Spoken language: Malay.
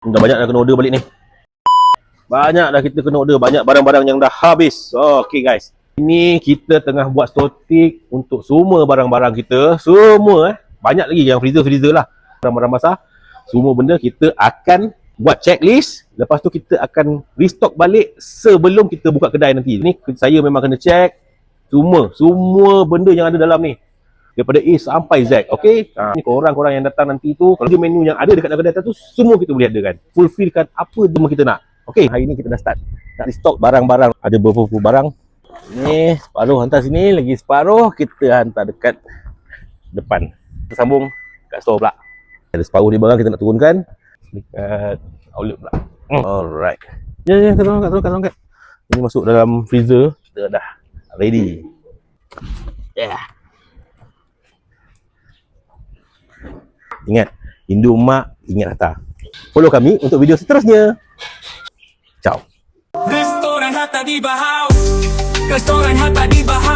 Dah banyak dah kena order balik ni. Banyak dah kita kena order, banyak barang-barang yang dah habis. Okay guys, ini kita tengah buat stotik untuk semua barang-barang kita. Semua banyak lagi yang freezer lah. Barang-barang basah, semua benda kita akan buat checklist. Lepas tu kita akan restock balik sebelum kita buka kedai nanti. Ni saya memang kena check semua benda yang ada dalam ni, daripada A sampai Z. Okay, ni korang yang datang nanti tu, kalau dia menu yang ada dekat kedai tu semua kita boleh adakan, fulfillkan apa semua kita nak. Okay, hari ni kita dah start nak restock barang-barang. Ada beberapa barang ni, separuh hantar sini, lagi separuh kita hantar dekat depan. Kita sambung kat store pula. Ada separuh ni barang kita nak turunkan dekat outlet pula. Alright. Ya, kat. Ini masuk dalam freezer. Kita dah ready. Yeah. Ingat, rindu mak, ingat Hatta. Follow kami untuk video seterusnya. Ciao. Restoran Hatta di Bahau. Restoran Hatta di Bahau.